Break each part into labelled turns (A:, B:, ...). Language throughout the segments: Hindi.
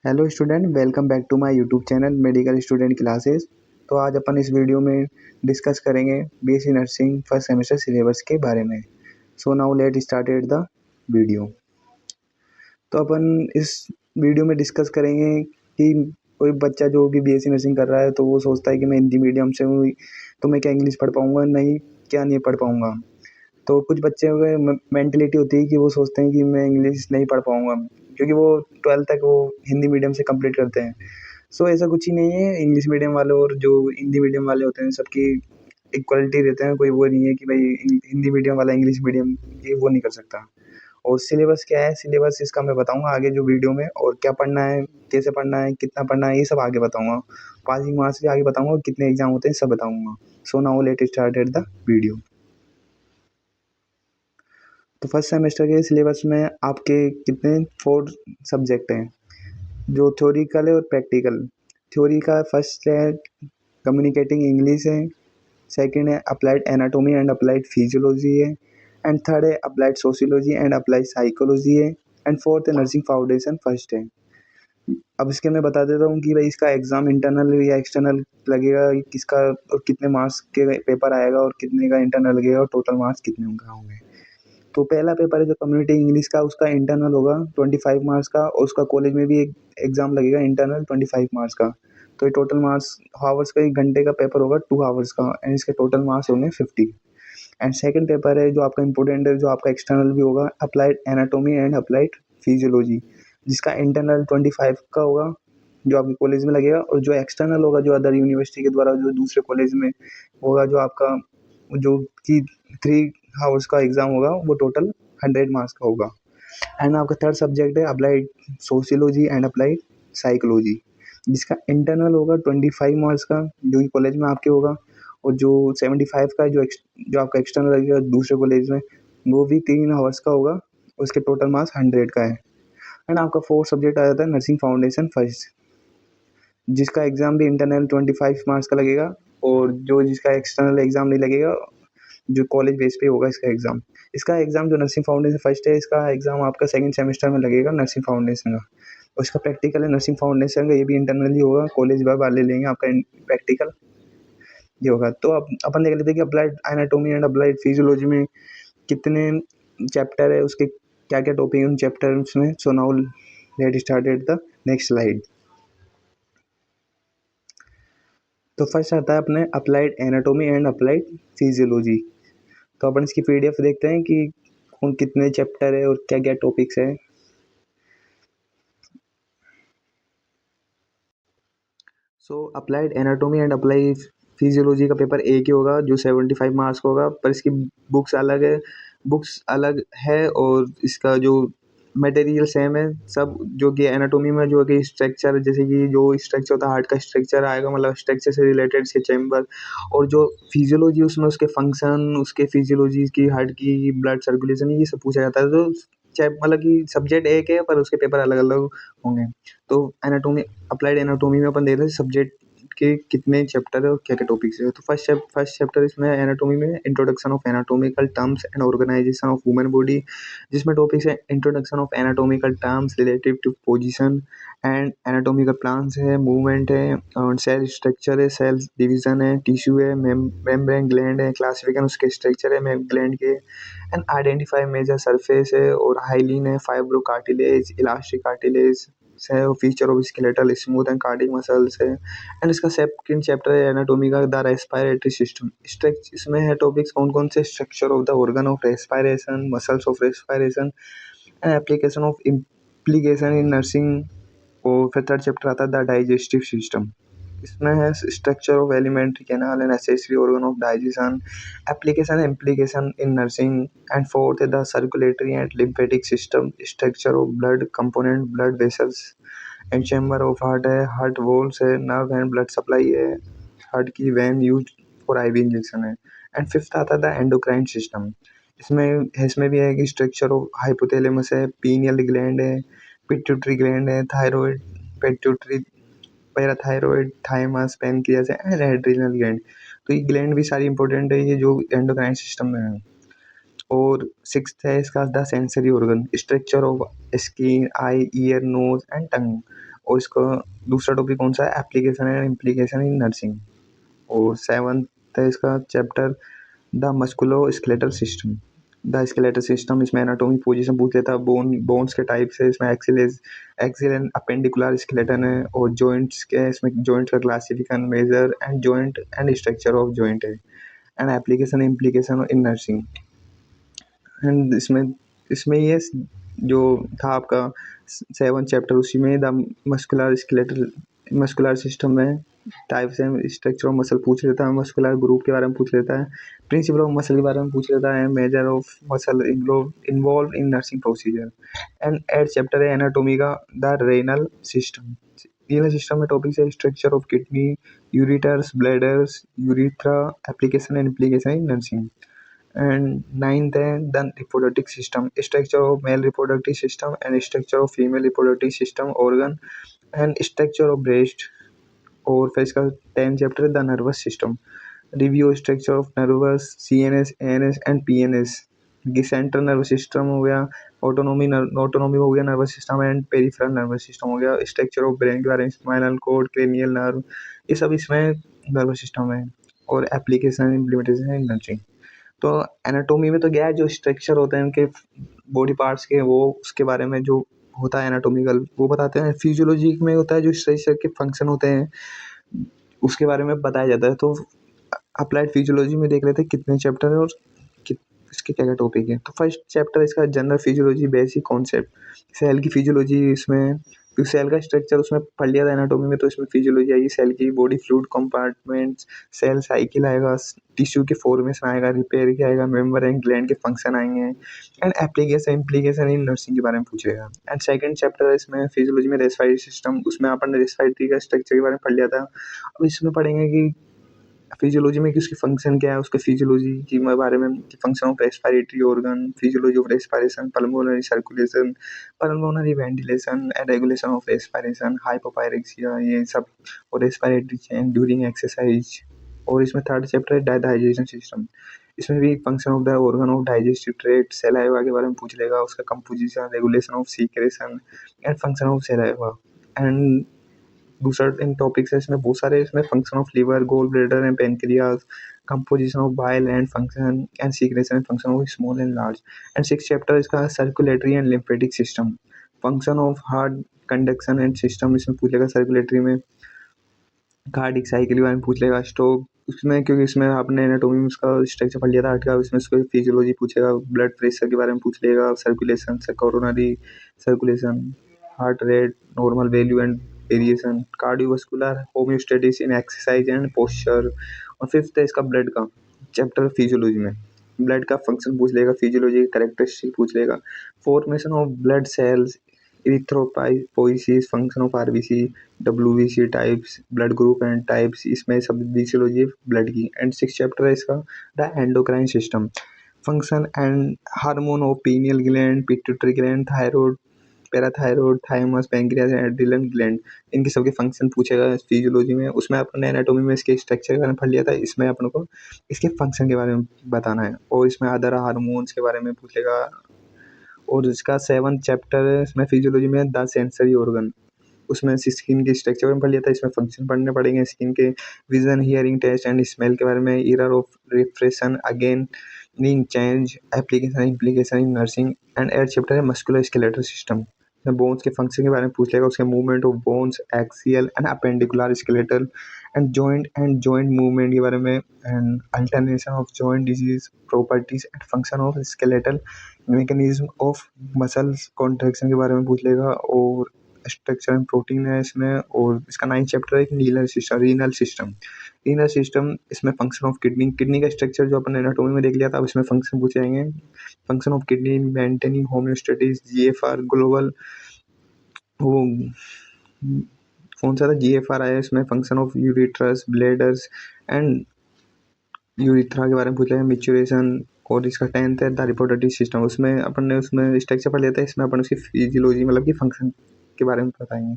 A: Hello student, welcome back to my YouTube channel medical student classes. तो आज अपन इस वीडियो में डिस्कस करेंगे BSc nursing first semester syllabus के बारे में। So now let started the video. तो अपन इस वीडियो में डिस्कस करेंगे कि कोई बच्चा जो भी बीएससी नर्सिंग कर रहा है तो वो सोचता है कि मैं हिंदी मीडियम से हूँ तो मैं क्या इंग्लिश पढ़ पाऊँगा, नहीं क्या नहीं पढ़ पाऊँगा। तो कुछ बच्चे मेंटलिटी होती है कि वो सोचते हैं कि मैं इंग्लिश नहीं पढ़ पाऊँगा, क्योंकि वो 12th तक वो हिंदी मीडियम से कंप्लीट करते हैं। सो ऐसा कुछ ही नहीं है। इंग्लिश मीडियम वाले और जो हिंदी मीडियम वाले होते हैं सबकी इक्वलिटी रहते हैं। कोई वो नहीं है कि भाई हिंदी मीडियम वाला इंग्लिश मीडियम ये वो नहीं कर सकता। और सिलेबस क्या है, सिलेबस इसका मैं बताऊंगा आगे जो वीडियो में, और क्या पढ़ना है, कैसे पढ़ना है, कितना पढ़ना है, ये सब आगे बताऊंगा। पासिंग मार्क्स भी आगे बताऊंगा, कितने एग्जाम होते हैं सब बताऊंगा। सो now let started the video. तो फर्स्ट सेमेस्टर के सिलेबस में आपके कितने 4 सब्जेक्ट हैं, जो थ्योरिकल है और प्रैक्टिकल। थ्योरी का फर्स्ट है कम्युनिकेटिंग इंग्लिश है, सेकंड है applied anatomy and applied physiology है, एंड थर्ड है applied sociology and applied psychology है, एंड फोर्थ है नर्सिंग फाउंडेशन फर्स्ट है। अब इसके मैं बता देता हूँ कि भाई इसका एग्जाम इंटरनल या एक्सटर्नल लगेगा, किसका और कितने मार्क्स के पेपर आएगा और कितने का इंटरनल लगेगा और टोटल मार्क्स कितने होंगे। तो पहला पेपर है जो कम्युनिटी इंग्लिश का, उसका इंटरनल होगा 25 मार्क्स का, और उसका कॉलेज में भी एक एग्जाम लगेगा इंटरनल 25 मार्क्स का। तो ये टोटल मार्क्स हावर्स का, 1 घंटे का पेपर होगा 2 हावर्स का, एंड इसके टोटल मार्क्स होंगे 50। एंड सेकंड पेपर है जो आपका इंपॉर्टेंट है, जो आपका एक्सटर्नल भी होगा, applied anatomy and applied physiology, जिसका इंटरनल 25 का होगा जो आपके कॉलेज में लगेगा, और जो एक्सटर्नल होगा जो अदर यूनिवर्सिटी के द्वारा जो दूसरे कॉलेज में होगा, जो आपका जो कि 3 हावर्स का एग्जाम होगा, वो टोटल 100 मार्क्स का होगा। एंड आपका थर्ड सब्जेक्ट है applied sociology and applied psychology, जिसका इंटरनल होगा 25 मार्क्स का, जो कि कॉलेज में आपके होगा, और जो 75 का जो आपका एक्सटर्नल लगेगा दूसरे कॉलेज में, वो भी 3 हावर्स का होगा, उसके टोटल मार्क्स 100 का है। एंड आपका फोर्थ सब्जेक्ट आ जाता है नर्सिंग फाउंडेशन फर्स्ट, जिसका एग्जाम भी इंटरनल 25 मार्क्स का लगेगा, और जो जिसका एक्सटर्नल एग्जाम नहीं लगेगा, जो कॉलेज बेस पे होगा इसका एग्जाम। इसका एग्जाम जो नर्सिंग फाउंडेशन फर्स्ट है, इसका एग्जाम आपका सेकंड सेमेस्टर में लगेगा नर्सिंग फाउंडेशन का। उसका प्रैक्टिकल है नर्सिंग फाउंडेशन का, ये भी इंटरनली होगा, कॉलेज वाले लेंगे आपका प्रैक्टिकल ये होगा। तो अब अपन देख लेते हैं कि applied anatomy and applied physiology में कितने चैप्टर है, उसके क्या क्या टॉपिक है उन चैप्टर्स में। So now let started the next slide. तो फर्स्ट आता है अपने applied anatomy and applied physiology. तो अपन इसकी पीडीएफ देखते हैं कि कौन कितने चैप्टर है और क्या क्या टॉपिक्स है। So applied anatomy and applied physiology का पेपर एक ही होगा जो 75 मार्क्स का होगा, पर इसकी बुक्स अलग है, और इसका जो मटेरियल सेम है सब। जो कि एनाटॉमी में जो कि स्ट्रक्चर, जैसे कि जो स्ट्रक्चर होता है हार्ट का स्ट्रक्चर आएगा, मतलब स्ट्रक्चर से रिलेटेड इसके चैम्बर, और जो फिजियोलॉजी उसमें उसके फंक्शन, उसके फिजियोलॉजी की, हार्ट की ब्लड सर्कुलेशन, ये सब पूछा जाता है। तो मतलब कि सब्जेक्ट एक है पर उसके पेपर अलग अलग होंगे। तो एनाटॉमी, अप्लाइड एनाटॉमी में अपन देख रहे हैं सब्जेक्ट के कितने चैप्टर है और क्या क्या टॉपिक्स है। तो फर्स्ट चैप्टर इसमें एनाटॉमी में introduction of anatomical terms and organisation of human body, जिसमें टॉपिक्स है introduction of anatomical terms relative to position and anatomical plans है, मूवमेंट है, और सेल स्ट्रक्चर है, सेल डिवीजन है, टिश्यू है, मेम्ब्रेन ग्लैंड है, क्लासिफिकेशन उसके स्ट्रक्चर है ग्लैंड के, एंड आइडेंटिफाई मेजर सरफेस है, और हाइलिन है, फाइब्रो कार्टिलेज, इलास्टिक कार्टिलेज है, feature of skeletal smooth and cardiac muscles है। एंड इसका सेकंड चैप्टर है एनाटॉमी का द रेस्पिरेटरी सिस्टम। इसमें है टॉपिक्स कौन कौन से, structure of the organ of respiration, muscles of respiration, and application of implication in nursing. और फिर थर्ड चैप्टर आता है द डाइजेस्टिव सिस्टम। इसमें है structure of alimentary canal and accessory organ of digestion, application implication in nursing. And fourth है the circulatory and lymphatic system, structure of blood component, blood vessels and chamber of heart है, हार्ट वॉल्स है, नर्व एंड ब्लड सप्लाई है, हार्ट की vein use for IV injection है। एंड फिफ्थ आता है द एंडोक्राइन सिस्टम। इसमें भी है कि स्ट्रक्चर ऑफ हाइपोथैलेमस है, पीनियल ग्लैंड है, पिट्यूटरी ग्लैंड है, thyroid, pituitary, parathyroid, thymus, pancreas and adrenal gland. तो ये ग्लैंड भी सारी इंपॉर्टेंट है, ये जो एंडोक्राइन सिस्टम में है। और सिक्स्थ है इसका the sensory organ, structure of skin, eye, ear, nose and tongue. और इसका दूसरा टॉपिक कौन सा है, application and implication in nursing. और सेवन्थ है इसका chapter the musculoskeletal system. The skeletal system इसमें एनाटॉमी पोजीशन पूछ लेता है, बोन्स के टाइप से, इसमें एक्सिल एंड अपेंडिकुलर स्केलेटन है, और जॉइंट्स के, इसमें जॉइंट्स का classification, major and joint and structure of joint है, and application implication in nursing. And इसमें इसमें ये जो था आपका 7 चैप्टर, उसी में द मस्कुलर सिस्टम में types and structure of muscle पूछ लेता है, मस्कुलर ग्रुप के बारे में पूछ लेता है, प्रिंसिपल ऑफ मसल के बारे में पूछ लेता है, measure of muscle involve in nursing procedure. And 8 chapter है एनाटोमी का, the renal system. Renal system में टॉपिक है structure of kidney, ureters, bladders, urethra, application and implication in nursing. And ninth है the reproductive system, structure of male reproductive system and structure of female reproductive system organ and structure of breast। और फिर इसका 10 चैप्टर है the nervous system, review structure of nervous, CNS, ANS and PNS। Central nervous system हो गया, ऑटोनोमी हो गया nervous system, and peripheral nervous system हो गया, स्ट्रक्चर ऑफ ब्रेन के बारे में, स्पाइनल कॉर्ड, क्रेनियल नर्व, ये सब इसमें नर्वस सिस्टम है। और एप्लीकेशन इम्प्लीमेंटेशन है नर्सिंग। तो एनाटोमी में तो क्या है, जो स्ट्रक्चर होते हैं उनके बॉडी पार्ट्स के, वो उसके बारे में जो होता है एनाटोमिकल वो बताते हैं। फिजियोलॉजी में होता है जो स्ट्रक्चर के फंक्शन होते हैं उसके बारे में बताया जाता है। तो अप्लाइड फिजियोलॉजी में देख लेते हैं कितने चैप्टर है और इसके क्या क्या टॉपिक है। तो फर्स्ट चैप्टर इसका general physiology, basic concept, cell की फिजियोलॉजी। इसमें सेल का स्ट्रक्चर उसमें पढ़ लिया था एनाटोमी में, तो इसमें फिजियोलॉजी आएगी, सेल की body fluid compartments, cell cycle आएगा, टिश्यू के फॉर्मेशन आएगा, रिपेयर के आएगा, मेम्बर एंड ग्लैंड के फंक्शन आएंगे, and application implication in nursing के बारे में पूछेगा। एंड सेकंड चैप्टर है इसमें फिजियोलॉजी में रेस्पिरेटरी सिस्टम, उसमें अपन ने रेस्पिरेटरी का स्ट्रक्चर के बारे में पढ़ लिया था। अब इसमें पढ़ेंगे कि फिजियोलॉजी में कि उसकी फंक्शन क्या है, उसके फिजियोलॉजी के बारे में, function of respiratory organ, physiology of respiration, pulmonary circulation, pulmonary ventilation and regulation of respiration, hypopyrexia, ये सब, और रेस्पिरेटरी चेंज ड्यूरिंग एक्सरसाइज। और इसमें थर्ड चैप्टर है डाइजेशन सिस्टम, इसमें भी function of the organ of digestive tract, saliva के बारे में पूछ लेगा, उसका composition, regulation of secretion and function of saliva. And दूसरा इन टॉपिक्स है इसमें बहुत सारे, इसमें function of liver, goal bladder and pancreas, composition of bile and function and secretion and function of small and large. And 6 chapter इसका circulatory and lymphatic system, function of heart conduction and system, इसमें पूछेगा सर्कुलेटरी में, कार्डिक साइकिल के बारे में पूछ लेगा, स्ट्रोक उसमें, क्योंकि इसमें आपने एनाटोमी में उसका स्ट्रक्चर पढ़ लिया था हार्ट का, उसमें उसको फिजियोलॉजी पूछेगा, ब्लड प्रेशर के बारे में पूछ लेगा, सर्कुलेशन से coronary circulation, heart rate, normal value and variation, cardiovascular homeostasis in exercise and posture. और फिफ्थ है इसका ब्लड का चैप्टर फिजियोलॉजी में, ब्लड का फंक्शन पूछ लेगा, फिजियोलॉजी कैरेक्टरिस्टिक पूछ लेगा, formation of blood cells, erythropoiesis, function of RBC, WBC types, blood group and types, इसमें सब फिजियोलॉजी ब्लड की। एंड 6 चैप्टर है इसका the endocrine system, function and hormone of pineal gland, pituitary gland, thyroid, parathyroid, thymus, pancreas, adrenal gland, इनके सबके फंक्शन पूछेगा फिजियोलॉजी में। उसमें अपने एनाटोमी में इसके स्ट्रक्चर के बारे में पढ़ लिया था, इसमें अपन को इसके फंक्शन के बारे में बताना है, और इसमें अदर हार्मोन्स के बारे में पूछेगा। और इसका 7 चैप्टर है इसमें फिजियोलॉजी में द सेंसरी ऑर्गन, उसमें स्किन के स्ट्रक्चर में पढ़ लिया था, इसमें फंक्शन पढ़ने पड़ेंगे, स्किन के vision, hearing, taste and smell के बारे में, error of refraction again in change, application implication in nursing. And 8 chapter है मस्कुलर स्केलेटल सिस्टम, बोन्स के फंक्शन के बारे में पूछ लेगा, उसके movement of bones, axial and appendicular skeletal, and joint movement के बारे में, and alternation of joint disease, properties and function of skeletal mechanism of muscles contraction के बारे में पूछ लेगा। और स्ट्रक्चर एंड प्रोटीन है इसमें। और इसका 9 चैप्टर है रीनल सिस्टम, इसमें फंक्शन ऑफ किडनी का स्ट्रक्चर जो अपन एनाटोमी में देख लिया था, इसमें फंक्शन पूछे जाएंगे, function of kidney, maintaining homeostasis, GFR global, वो कौन सा था, GFR आया, इसमें function of ureters, bladders and urethra के बारे में पूछा है, मैच्योरेशन। और इसका 10th है द रिप्रोडक्टिव सिस्टम, उसमें अपन ने उसमें स्ट्रक्चर पढ़ लेता है, इसमें अपन उसकी फिजियोलॉजी मतलब कि फंक्शन के बारे में बताएंगे।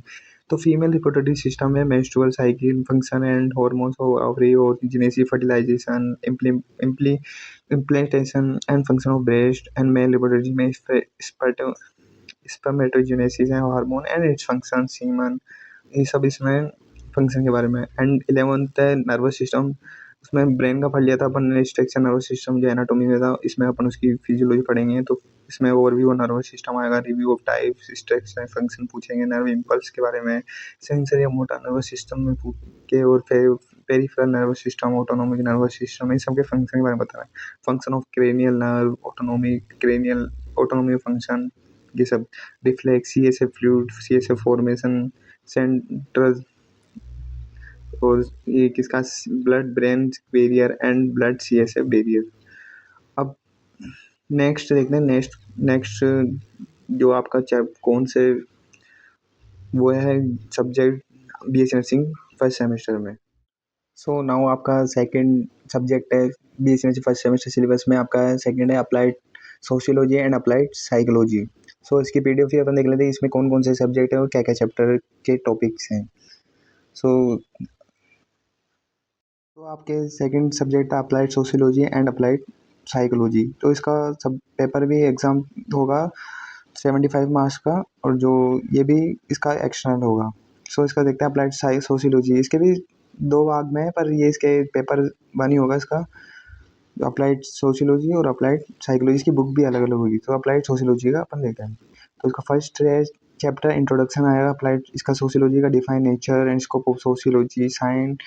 A: तो फीमेल रिप्रोडक्टिव सिस्टम में menstrual cycle, function and hormones of ovary और genesis, fertilisation, implantation and function of breast. And male reproductive में स्पर्मेटोजेनेसिस है hormone and its function semen, ये सब इसमें फंक्शन के बारे में। एंड 11th है नर्वस सिस्टम, उसमें ब्रेन का पढ़ लिया था अपन ने स्ट्रक्चर, नर्वस सिस्टम जो एनाटॉमी में था, इसमें अपन उसकी फिजियोलॉजी पढ़ेंगे, तो इसमें ओवरव्यू नर्वस सिस्टम आएगा, review of types structure function पूछेंगे, नर्व इम्पल्स के बारे में, सेंसरी मोटर नर्वस सिस्टम में पूछ के, और peripheral nervous system, autonomic nervous system, इन सबके फंक्शन के बारे में बताना है। Function of cranial nerve, autonomy function, ये सब reflex, CSF fluid, CSF formation, central, और ये किसका blood brain barrier and blood CSF barrier. अब नेक्स्ट देखते हैं, नेक्स्ट जो आपका कौन से वो है subject BSc nursing first semester में। सो नाउ आपका सेकंड सब्जेक्ट है BSc nursing first semester syllabus में, आपका सेकंड है applied sociology and applied psychology. So इसकी पीडीएफ ही अपन देख लेते हैं, इसमें कौन कौन से सब्जेक्ट है और क्या क्या चैप्टर के टॉपिक्स हैं। सो तो आपके सेकंड सब्जेक्ट है applied sociology and applied psychology. तो इसका सब पेपर भी एग्ज़ाम होगा 75 मार्क्स का, और जो ये भी इसका एक्सटर्नल होगा। सो इसका देखते हैं अप्लाइड सोशियोलॉजी, इसके भी 2 भाग में है, पर ये इसके पेपर 1 ही होगा इसका, अप्लाइड सोशियोलॉजी और अप्लाइड साइकोलॉजी, की बुक भी अलग अलग होगी। तो अप्लाइड सोशियोलॉजी का अपन देखते हैं। तो इसका फर्स्ट चैप्टर इंट्रोडक्शन आएगा अप्लाइड, इसका सोशियोलॉजी का define nature and scope of sociology, sign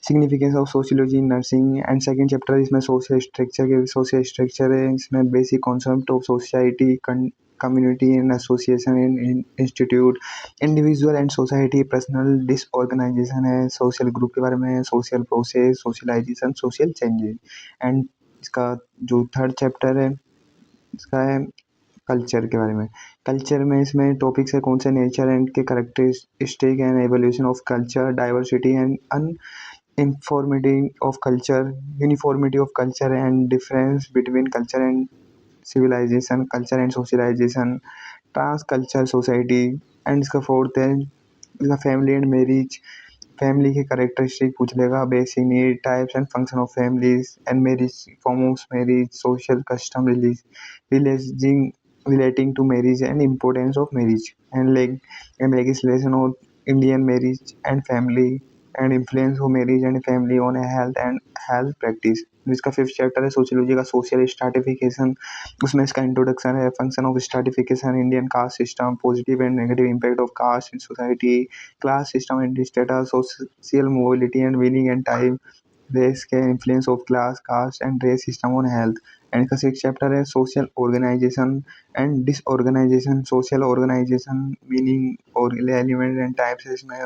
A: significance of sociology in nursing. And second chapter इसमें सोशल स्ट्रक्चर है, इसमें basic concept of society, community and association in institute, individual and society, personal disorganisation है, सोशल ग्रुप के बारे में, social process, socialisation, social changes. And इसका जो थर्ड चैप्टर है इसका है कल्चर के बारे में। कल्चर में इसमें टॉपिक्स है कौन से, नेचर एंड के characteristic and evolution of culture, diversity and uniformity of culture and difference between culture and civilisation, culture and socialisation, trans culture society. And इसका फोर्थ है इसका फैमिली एंड मैरिज, फैमिली के करेक्टरिस्टिक पूछ लेगा, basic need, types and function of families and marriage, form of marriage, social custom, relating to marriage and importance of marriage, and legislation of Indian marriage and family, and influence of marriage and family on health practice। इसका फिफ्थ चैप्टर है सोशियोलॉजी का सोशल स्ट्रैटिफिकेशन, उसमें इसका इंट्रोडक्शन है, function of stratification, Indian caste system, positive and negative impact of caste in society, class system and status, social mobility and meaning and time, race के influence of class caste and race system on health. And इसका सिक्स चैप्टर है social organisation and disorganisation, social organisation meaning और एलिमेंट एंड टाइप्स है इसमें,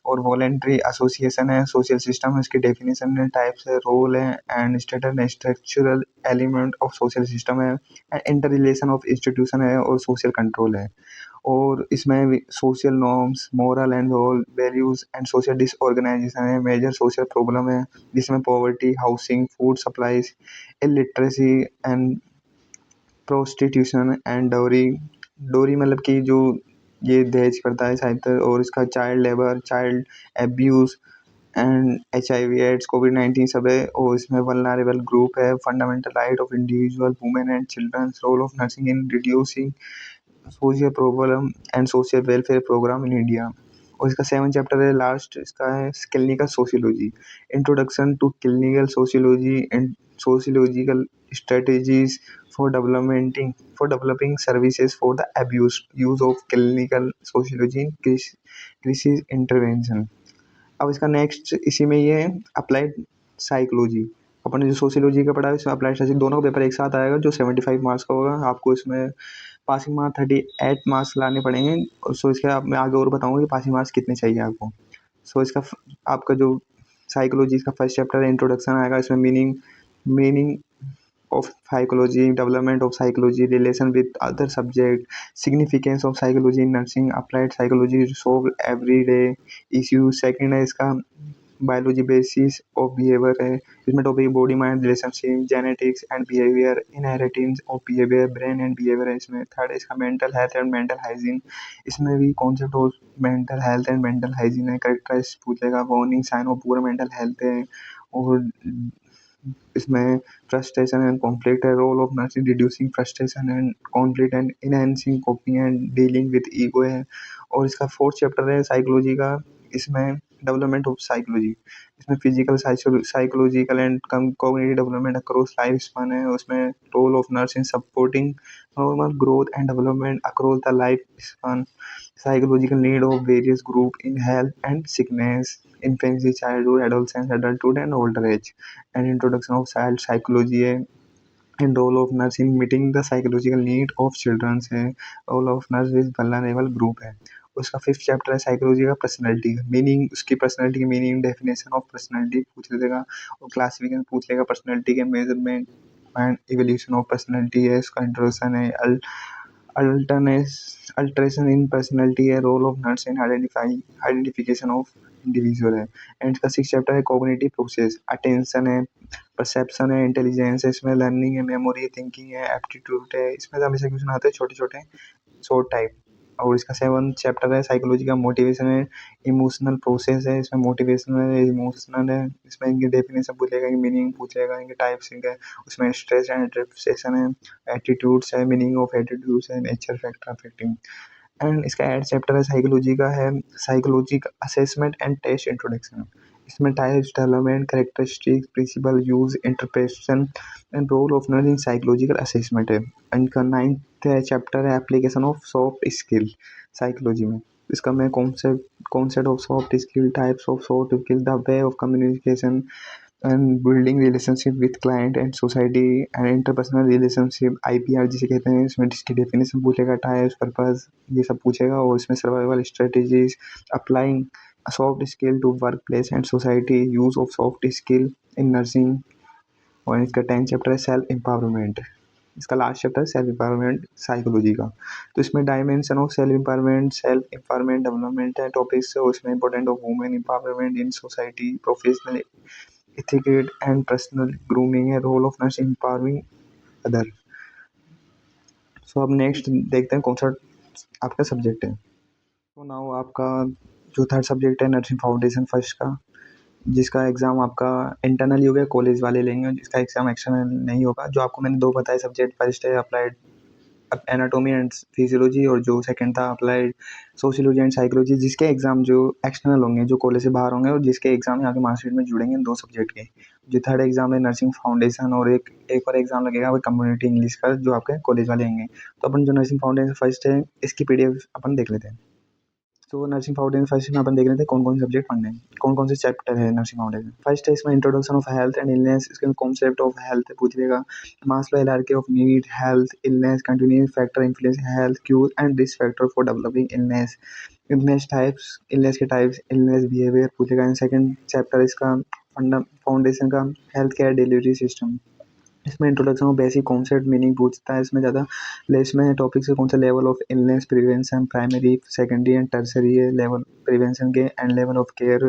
A: और वॉलेंट्री एसोसिएशन है, सोशल सिस्टम है, इसकी डेफिनेशन है, टाइप्स है, रोल है and status, structural element of social system है, इंटर रिलेशन ऑफ इंस्टीट्यूशन है, और सोशल कंट्रोल है। और इसमें social norms, moral and values and social disorganisation है, मेजर सोशल प्रॉब्लम है, जिसमें poverty, housing, food supplies, illiteracy and prostitution and डोरी मतलब कि जो ये दहेज करता है शायद, और इसका child labour, child abuse and HIV AIDS, COVID-19 सब है। और इसमें वल्नरेबल ग्रुप है, fundamental right of individual women and childrens, role of nursing in reducing social problem and social welfare programme in India. और इसका 7 चैप्टर है लास्ट, इसका है clinical sociology, introduction to clinical sociology and sociological strategies for developing services for the abuse use of clinical sociology in crisis intervention. अब इसका नेक्स्ट इसी में ये है अप्लाइड साइकोलॉजी। अपन ने जो सोशियोलॉजी का पढ़ा है इसमें अप्लाइड साइकोलॉजी, दोनों का पेपर एक साथ आएगा जो 75 मार्क्स का होगा। आपको इसमें पासिंग मार्क्स 38 मार्क्स लाने पड़ेंगे। और सो इसके मैं आगे और बताऊंगा कि पासिंग मार्क्स कितने चाहिए आपको। सो इसका आपका जो साइकोलॉजी का फर्स्ट चैप्टर है इंट्रोडक्शन आएगा, इसमें meaning of psychology, development of psychology, relation with other subject, significance of psychology in nursing, applied psychology to solve everyday issues। Second है इसका बायोलॉजी बेसिस ऑफ बिहेवियर है, इसमें topic body mind relationship, genetics and behaviour, inheritance of behaviour, brain and behaviour है इसमें। थर्ड इसका mental health and mental hygiene, इसमें भी concept of mental health and mental hygiene है, करेक्टराइज पूछेगा, warning sign of poor mental health है। और इसमें फ्रस्ट्रेशन एंड कॉन्फ्लिक्ट है, role of nurse in reducing frustration and conflict and enhancing coping and dealing with ego है। और इसका फोर्थ चैप्टर है साइकोलॉजी का, इसमें डेवलपमेंट ऑफ साइकोलॉजी, इसमें physical psychological and cognitive development across life span है। उसमें role of nurse in supporting normal growth and development across the life span, psychological need of various group in health and sickness, infancy, childhood, adolescence, adulthood and older age, and introduction of child psychology है, and role of nurse in meeting the psychological need of children है, role of nurse with vulnerable group है। उसका फिफ्थ चैप्टर है साइकोलॉजी का पर्सनैलिटी का मीनिंग, उसकी पर्सनैलिटी की मीनिंग, डेफिनेशन ऑफ पर्सनैलिटी पूछ लेगा और क्लासिफिकेशन पूछ लेगा पर्सनैलिटी के, measurement and evolution of personality है। इसका इंट्रोडक्शन है अल्टरेशन इन पर्सनैलिटी है, role of nurse in identification of individual है। एंड इसका सिक्स चैप्टर है कॉग्निटिव प्रोसेस, अटेंशन है, परसेप्शन है, इंटेलिजेंस है, इसमें लर्निंग है, मेमोरी, थिंकिंग है, एप्टीट्यूड है। इसमें हमेशा क्वेश्चन आते हैं छोटे छोटे शॉर्ट टाइप। और इसका सेवन चैप्टर है साइकोलॉजी का मोटिवेशन है, इमोशनल प्रोसेस है, इसमें मोटिवेशनल है, इमोशनल है, इसमें इनकी डेफिनेशन पूछेगा, मीनिंग पूछेगा, इनके टाइप्स इनके, उसमें स्ट्रेस एंड रिलैक्सेशन है, एटीट्यूड्स है, मीनिंग ऑफ एटीट्यूड्स है, नेचर फैक्टर अफेक्टिंग। एंड इसका एड चैप्टर है साइकोलॉजी का है, साइकोलॉजी का असेसमेंट एंड टेस्ट इंट्रोडक्शन। इसमें types, development, characteristics, principle, use, interpretation and role of nurse in psychological assessment है। एंड इनका नाइन्थ चैप्टर है application of soft skill psychology में। इसका मैं concept of soft skill, types of soft skill, the way of communication and building relationship with client and society and interpersonal relationship, IPR जिसे कहते हैं, इसमें इसकी डेफिनेशन पूछेगा, टाइप्स, पर्पस, ये सब पूछेगा। और इसमें survival strategies, applying soft skill to work place and society, use of soft skill in nursing. और इसका 10 चैप्टर है सेल्फ एम्पावरमेंट, इसका लास्ट चैप्टर है सेल्फ एम्पावरमेंट साइकोलॉजी का। तो इसमें dimension of self empowerment development है टॉपिक्स, उसमें important of women empowerment in society, professional etiquette and personal grooming है, role of nurse empowering other. So अब नेक्स्ट देखते हैं कौन सा आपका सब्जेक्ट है। तो नाउ आपका जो थर्ड सब्जेक्ट है नर्सिंग फाउंडेशन फर्स्ट का, जिसका एग्ज़ाम आपका इंटरनल ही हो गया, कॉलेज वाले लेंगे, जिसका एग्ज़ाम एक्सटर्नल नहीं होगा। जो आपको मैंने दो बताए सब्जेक्ट, फर्स्ट है अप्लाइड एनाटॉमी एंड फिजियोलॉजी, और जो सेकंड था अप्लाइड सोशियोलॉजी एंड साइकोलॉजी, जिसके एग्जाम जो एक्सटर्नल होंगे, जो कॉलेज से बाहर होंगे, और जिसके एग्जाम यहाँ के मार्कशीट में जुड़ेंगे दो सब्जेक्ट के। जो थर्ड एग्जाम है नर्सिंग फाउंडेशन, और एक और एग्जाम लगेगा वो कम्युनिटी इंग्लिश का, जो आपके कॉलेज वाले होंगे। तो अपन जो नर्सिंग फाउंडेशन फर्स्ट है, इसकी पीडीएफ अपन देख लेते हैं। तो नर्सिंग फाउंडेशन फर्स्ट में अपन देख लेते हैं कौन कौन से सब्जेक्ट पढ़ने हैं, कौन कौन से चैप्टर है नर्सिंग फाउंडेशन। फर्स्ट है इसमें introduction of health and illness, इसके कॉन्सेप्ट ऑफ हेल्थ पूछ लेगा, Maslow hierarchy of need, health, illness, continuing factor influence health, causes and risk factor for developing illness, illness types, illness के टाइप्स, इलनेस बिहेवियर पूछेगा। एंड सेकंड चैप्टर इसका फाउंडेशन का हेल्थ केयर डिलीवरी सिस्टम, इसमें introduction of basic concept, meaning पूछता है इसमें ज़्यादा। इसमें टॉपिक से कौन सा level of illness prevention, primary, secondary and tertiary है लेवल प्रिवेंशन के, and level of care,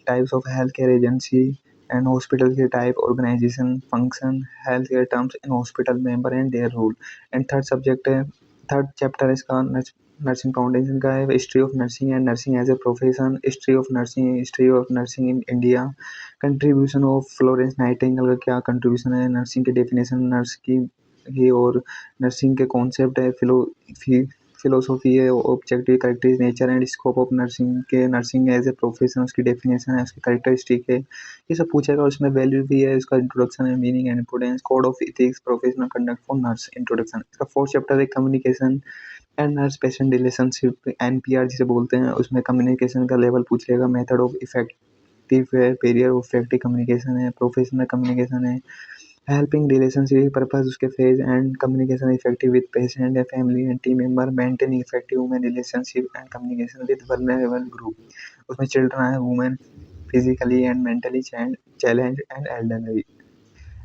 A: types of health care agency and hospital के type, organisation, function, health care terms in hospital member and their role. And third subject है, थर्ड चैप्टर इसका नर्सिंग फाउंडेशन का है, history of nursing and nursing as a profession, history of nursing in India, contribution of Florence Nightingale का क्या कंट्रीब्यूशन है, नर्सिंग की डेफिनेशन नर्स की और नर्सिंग के कॉन्सेप्ट है, फिलोसॉफी है, objective characteristic, nature and scope of nursing के, नर्सिंग एज ए प्रोफेशन, उसकी डेफिनेशन है, उसकी कैरेक्टरिस्टिक है, ये सब पूछेगा। और उसमें वैल्यू भी है, उसका इंट्रोडक्शन है, meaning and importance, code of ethics, professional conduct for nurse, introduction. इसका फोर्थ चैप्टर है communication and nurse patient relationship, NPR जिसे बोलते हैं, उसमें कम्युनिकेशन का लेवल पूछ लेगा, मेथड ऑफ इफेक्टिव है, बैरियर ऑफ इफेक्टिव कम्युनिकेशन है, प्रोफेशनल कम्युनिकेशन है, हेल्पिंग रिलेशनशिप पर्पस, उसके phase and communication effective with patient या family and team member, maintaining effective women relationship and communication with vulnerable group, उसमें चिल्ड्रन है, women physically and mentally challenge and elderly.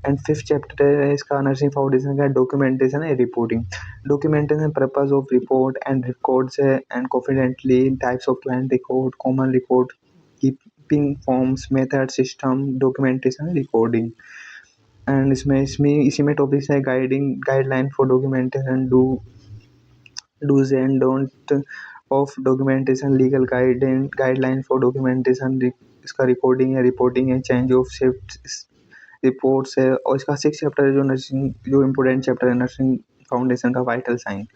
A: And fifth chapter है इसका नर्सिंग फाउंडेशन का डॉक्यूमेंटेशन है, reporting, documentation purpose of report and records है, and confidently types of client record, common record, keeping forms, method, system, documentation, recording. And इसमें इसी में टॉपिक्स है guideline for documentation, dos and don't of documentation, legal guideline for documentation, इसका रिकॉर्डिंग है, रिपोर्टिंग है, चेंज ऑफ शिफ्ट रिपोर्ट्स है, और इसका 6 चैप्टर है जो इम्पोर्टेंट चैप्टर है नर्सिंग फाउंडेशन का, वाइटल साइन।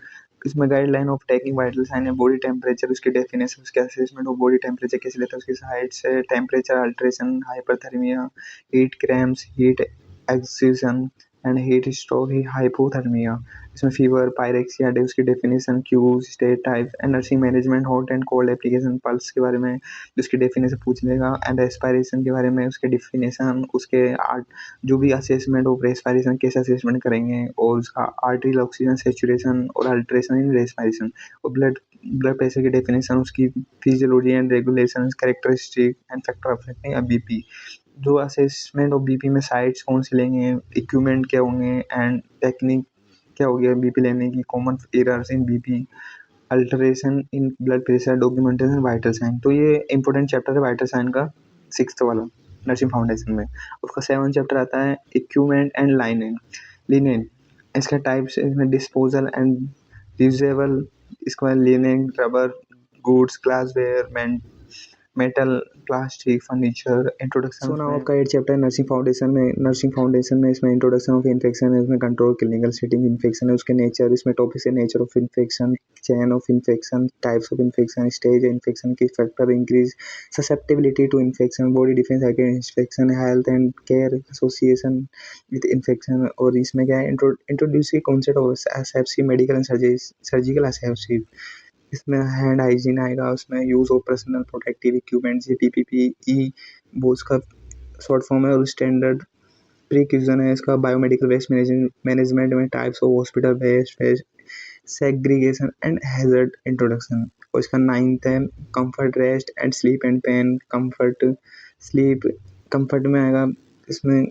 A: इसमें guideline of taking vital sign है, बॉडी टेम्परेचर, उसकी डेफिनेशन, उसके असेसमेंट ऑफ बॉडी टेम्परेचर कैसे लेता है, उसकी हाइट्स है, temperature alteration, hyperthermia, heat cramps, heat exhaustion and heat stroke, hypothermia. इसमें फीवर, पायरेक्सिया, उसकी definition, causes, state type and nursing management, hot and cold application, pulse के बारे में उसकी डेफिनेशन पूछ लेगा, एंड रेस्पिरेशन के बारे में उसके डेफिनेशन, उसके आर्ट जो भी असेसमेंट ऑफ रेस्पिरेशन कैसे असेसमेंट करेंगे, और उसका आर्टरी ऑक्सीजन सेचुरेशन और अल्ट्रेशन इन रेस्पिरेशन, और ब्लड ब्लड प्रेशर की डेफिनेशन, उसकी physiology and regulation, characteristic and factor affecting BP. जो असेसमेंट ऑफ बीपी में साइट्स कौन से लेंगे, इक्विपमेंट क्या होंगे, एंड टेक्निक क्या हो गया बीपी लेने की, common errors in BP, alteration in blood pressure, documentation, vital sign. तो ये इंपॉर्टेंट चैप्टर है वाइटल साइन का, 6th वाला नर्सिंग फाउंडेशन में। उसका 7th चैप्टर आता है इक्विपमेंट एंड लिनेन। इसका टाइप्स इसमें डिस्पोजल एंड यूजेबल, इसके बाद linen, rubber, goods, glassware, metal, plastic, furniture, introduction. सो नाउ आपका 8 चैप्टर है नर्सिंग फाउंडेशन में। नर्सिंग फाउंडेशन में इसमें इंट्रोडक्शन ऑफ इन्फेक्शन है, इसमें कंट्रोल, क्लिनिकल सेटिंग, इन्फेक्शन है, उसके नेचर, इसमें टॉपिक है nature of infection, chain of infection, types of infection, stage infection की factor, increase susceptibility to infection, body defence against infection, health and care association with infection. और इसमें क्या है, introduce concept of asepsis, medical and surgical asepsis. इसमें हैंड हाइजीन आएगा, उसमें use of personal protective equipments, ये पीपीपीई वो उसका शॉर्ट फॉर्म है, और स्टैंडर्ड प्रिकॉशन है इसका। बायोमेडिकल वेस्ट मैनेजमेंट में types of hospital waste, segregation and hazard introduction. और इसका 9th है comfort, rest and sleep and pain. Comfort में आएगा, इसमें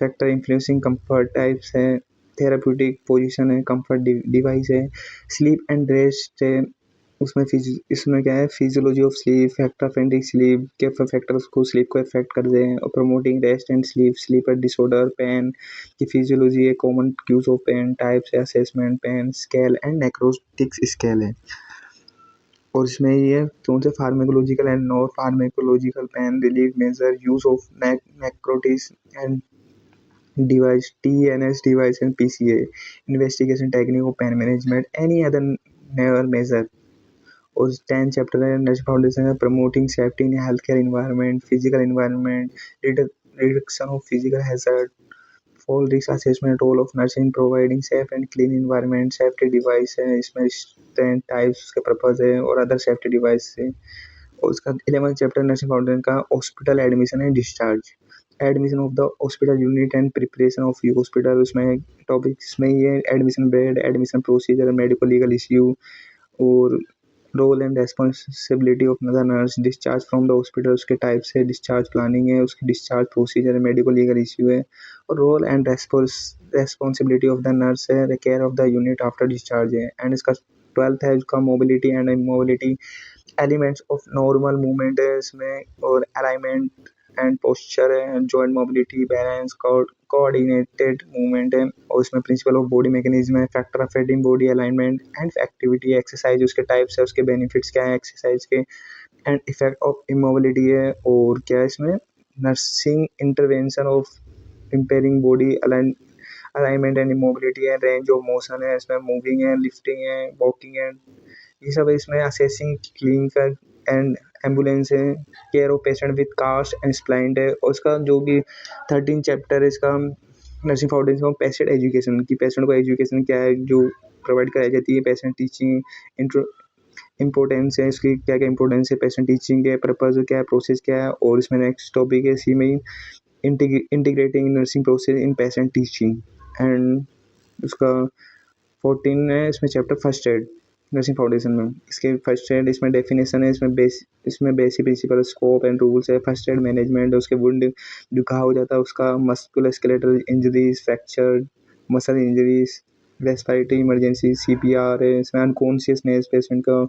A: फैक्टर इन्फ्लुएंसिंग कंफर्ट, टाइप्स है, थेराप्यूटिक पोजीशन है, कंफर्ट डिवाइस है, स्लीप एंड रेस्ट है। इसमें क्या है, physiology of sleep, factor of anti sleep के फैक्टर्स को स्लीप को इफेक्ट कर दे, और promoting rest and sleep, sleeper disorder, pen की फिजियोलॉजी है, common cause of pain, types है, assessment, pain scale and narcotics scale है। और इसमें ये कौन से pharmacological and non pharmacological pain relief measure, use of narcotics and device, TNS device and PCA, investigation technique of pain management, any other never measure। और 10 चैप्टर है नर्सिंग फाउंडेशन है, promoting safety in health care environment, physical environment, reduction of physical hazard, fall risk assessment, role of nursing, providing safe and clean environment, safety device है, इसमें स्ट्रेंथ टाइप्स के पर्पज है, और अदर सेफ्टी डिवाइस है। और उसका 11th चैप्टर नर्सिंग फाउंडेशन का hospital admission and discharge, admission of the hospital unit and preparation of you hospital. उसमें टॉपिक्स में ये admission bed, admission procedure, medico legal issue, और role and responsibility of the nurse, discharge from the hospital, उसके टाइप से डिस्चार्ज प्लानिंग है, उसकी डिस्चार्ज प्रोसीजर है, मेडिको लीगल इश्यू है, और role and responsibility of the nurse है, care of the unit after discharge है। एंड इसका 12th है उसका mobility and immobility, elements of normal movement है इसमें, और अलाइनमेंट एंड पोस्चर है, joint mobility, balance, coordinated movement है, और इसमें प्रिंसिपल ऑफ बॉडी मैकेनिज्म है, factor affecting body alignment and activity, exercise उसके टाइप्स है, उसके बेनिफिट्स क्या है एक्सरसाइज के, एंड इफेक्ट ऑफ इमोबिलिटी है, और क्या है इसमें nursing intervention of impairing body alignment and immobility है, रेंज ऑफ मोशन है, इसमें मूविंग है, लिफ्टिंग है, वॉकिंग है, ये सब इसमें असेसिंग क्लिनिकल एंड एम्बुलेंस है, care of patient with cast and splint है। और उसका जो भी 13 चैप्टर है इसका nursing foundation of patient education की, पेशेंट को एजुकेशन क्या है जो प्रोवाइड कराई जाती है, पेशेंट टीचिंग इंपॉर्टेंस है, इसकी क्या क्या इंपॉर्टेंस है, पेशेंट टीचिंग के पर्पज क्या है, प्रोसेस क्या है। और इसमें नेक्स्ट टॉपिक है इसी में integrating nursing process in patient teaching. And उसका 14 है इसमें chapter first aid nursing foundation में, इसके फर्स्ट एड इसमें डेफिनेशन है, इसमें basic principle, scope and rules है, फर्स्ट एड मैनेजमेंट, उसके वुंड जो घाव हो जाता है उसका, musculoskeletal injuries, fracture muscle injuries, respiratory emergency, CPR है, इसमें अनकॉन्शियसनेस पेशेंट का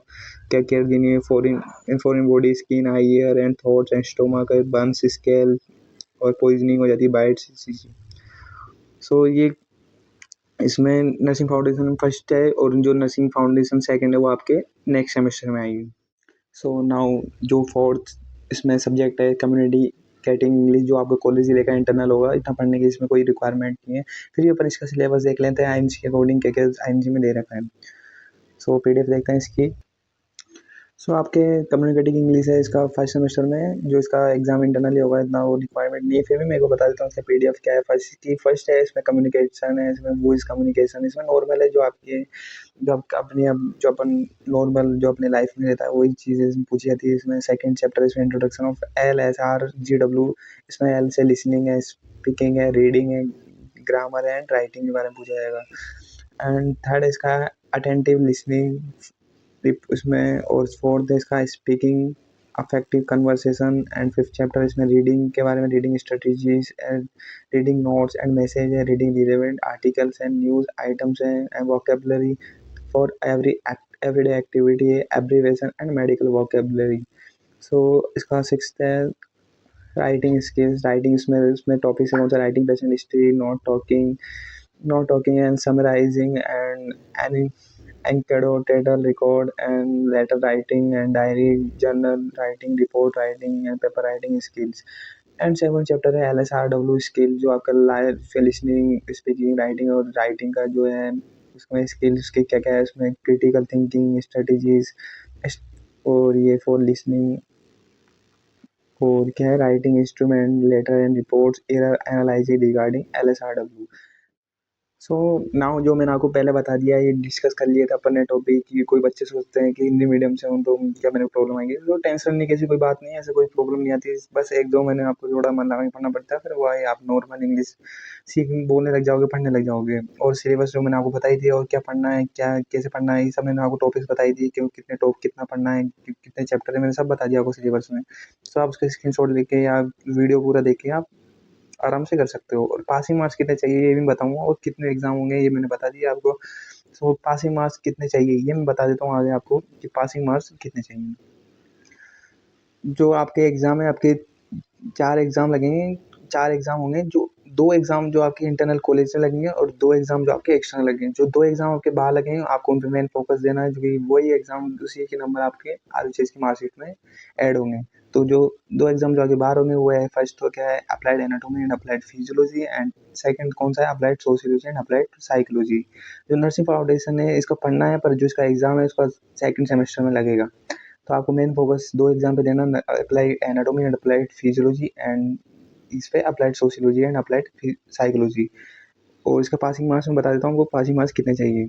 A: क्या केयर देनी है, foreign body, skin, eye, year and thoughts and stomach, Burns, scale और पॉइजनिंग हो जाती है, बाइट्स। सो ये इसमें नर्सिंग फाउंडेशन फर्स्ट है, और जो नर्सिंग फाउंडेशन सेकंड है वो आपके नेक्स्ट सेमेस्टर में आएगी। सो नाउ जो फोर्थ इसमें सब्जेक्ट है कम्युनिटी कम्युनिकेटिंग इंग्लिश जो आपको कॉलेज से लेकर इंटरनल होगा, इतना पढ़ने की इसमें कोई रिक्वायरमेंट नहीं है। फिर भी अपन इसका सिलेबस देख लेते हैं आईएमसी के अकॉर्डिंग, क्या-क्या आईएमसी में दे रखा है। सो पीडीएफ देखते हैं इसकी। सो आपके कम्युनिकेटिंग इंग्लिश है इसका फर्स्ट सेमेस्टर में, जो इसका एग्जाम इंटरनली होगा इतना वो रिक्वायरमेंट नहीं है। फिर भी मेरे को बता देता हूँ इसका पीडीएफ क्या है। फर्स्ट है इसमें कम्युनिकेशन है, इसमें वॉइस कम्युनिकेशन, इसमें नॉर्मल है जो आपकी जो आप अपनी अब जो अपन नॉर्मल जो अपने लाइफ में रहता है वही चीज़ें इसमें पूछी जाती है। इसमें सेकंड चैप्टर इसमें इंट्रोडक्शन ऑफ LSRGW, इसमें L से लिसनिंग है, स्पीकिंग है, रीडिंग है, ग्रामर है एंड राइटिंग के बारे में पूछा जाएगा। एंड थर्ड इसका अटेंटिव लिसनिंग इसमें, और फोर्थ है इसका speaking affective conversation, and fifth chapter इसमें रीडिंग के बारे में, reading strategies and reading notes and message है, reading relevant articles and news items हैं, and vocabulary for everyday activity है, abbreviation and medical vocabulary. So इसका सिक्स्थ है राइटिंग स्किल्स। राइटिंग इसमें टॉपिक से कौन सा, writing patient history, note taking and summarising and any anecdotal record and letter writing and diary journal writing, report writing and paper writing skills। And seven chapter है LSRW स्किल, जो आपका लाइव लिसनिंग स्पीकिंग राइटिंग और राइटिंग का जो है उसमें स्किल्स के क्या क्या है, उसमें क्रिटिकल थिंकिंग स्ट्रेटजीज, और ये फॉर लिसनिंग, और क्या है writing instrument, letter and reports, error analysing regarding LSRW। So now जो मैंने आपको पहले बता दिया, ये डिस्कस कर लिया था अपन ने टॉपिक कि कोई बच्चे सोचते हैं कि हिंदी मीडियम से हूँ तो क्या मेरे को प्रॉब्लम आएगी। तो टेंशन नहीं, कैसी कोई बात नहीं है, ऐसे कोई प्रॉब्लम नहीं आती। बस एक दो महीने आपको थोड़ा मन लगा के पढ़ना पड़ता है, फिर वो है आप नॉर्मल इंग्लिश बोलने लग जाओगे, पढ़ने लग जाओगे। और सिलेबस जो मैंने आपको बताई थी, और क्या पढ़ना है, क्या कैसे पढ़ना है, ये सब मैंने आपको टॉपिक्स बताई थी, क्यों कितना पढ़ना है, कितने चैप्टर है, मैंने सब बता दिया आपको सिलेबस में। तो आप उसका स्क्रीनशॉट लेके या वीडियो पूरा देख के आप आराम से कर सकते हो। और पासिंग मार्क्स कितने चाहिए ये भी बताऊँगा, और कितने एग्ज़ाम होंगे ये मैंने बता दिया आपको। सो पासिंग मार्क्स कितने चाहिए ये मैं बता देता हूँ आगे आपको कि पासिंग मार्क्स कितने चाहिए। जो आपके एग्ज़ाम है, आपके 4 एग्ज़ाम लगेंगे, 4 एग्ज़ाम होंगे, जो 2 एग्ज़ाम जो आपके इंटरनल कॉलेज से लगेंगे और 2 एग्ज़ाम जो आपके एक्सटर्नल लगेंगे। जो 2 एग्ज़ाम आपके बाहर लगेंगे आपको उन पे मेन फ़ोकस देना है, क्योंकि वही एग्ज़ाम उसी के नंबर आपके RHS की मार्कशीट में ऐड होंगे। तो जो 2 एग्ज़ाम जो आगे बाहर होंगे वो है, फर्स्ट तो क्या है applied anatomy and applied physiology, and second कौन सा है applied sociology and applied psychology. जो नर्सिंग फाउंडेशन है इसको पढ़ना है, पर जो इसका एग्ज़ाम है उसका सेकंड सेमेस्टर में लगेगा। तो आपको मेन फोकस 2 एग्ज़ाम पे देना, applied anatomy and applied physiology, and इस पे applied sociology and applied psychology. और इसका पासिंग मार्क्स मैं बता देता हूँ, आपको पासिंग मार्क्स कितने चाहिए।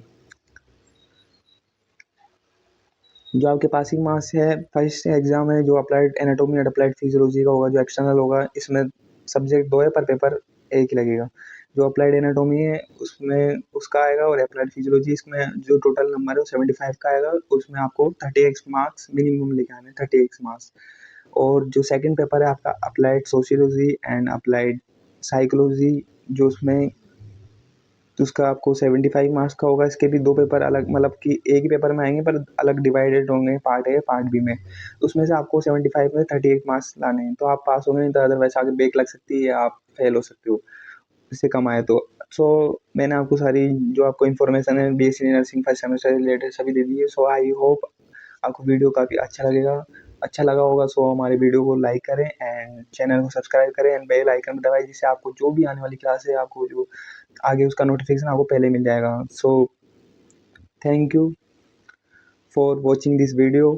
A: जो आपके पासिंग मार्क्स है, फर्स्ट एग्ज़ाम है जो applied anatomy and applied physiology का होगा, जो एक्सटर्नल होगा, इसमें सब्जेक्ट 2 है पर पेपर 1 ही लगेगा। जो अप्लाइड एनाटॉमी है उसमें उसका आएगा, और अप्लाइड फिजियोलॉजी इसमें जो टोटल नंबर है वो 75 का आएगा, उसमें आपको 30x मार्क्स मिनिमम लेके आने हैं, 30x मार्क्स। और जो सेकंड पेपर है आपका applied sociology and applied psychology, जो उसमें तो उसका आपको 75 मार्क्स का होगा। इसके भी 2 पेपर अलग, मतलब कि एक ही पेपर में आएँगे पर अलग डिवाइडेड होंगे, पार्ट ए, पार्ट बी में। उसमें से आपको 75 में 38 मार्क्स लाने हैं, तो आप पास होंगे, नहीं तो अदरवाइज़ आगे बैक लग सकती है या आप फेल हो सकते हो, इससे कम आए तो। सो मैंने आपको सारी जो आपको इन्फॉर्मेशन है बीएससी नर्सिंग फर्स्ट सेमेस्टर से रिलेटेड सभी दे दी है। सो आई होप आपको वीडियो काफ़ी अच्छा लगा होगा। सो हमारे वीडियो को लाइक करें एंड चैनल को सब्सक्राइब करें एंड बेल आइकन दबाएँ, जिससे आपको जो भी आने वाली क्लास है, आपको जो आगे उसका नोटिफिकेशन आपको पहले मिल जाएगा। So thank you for watching this video.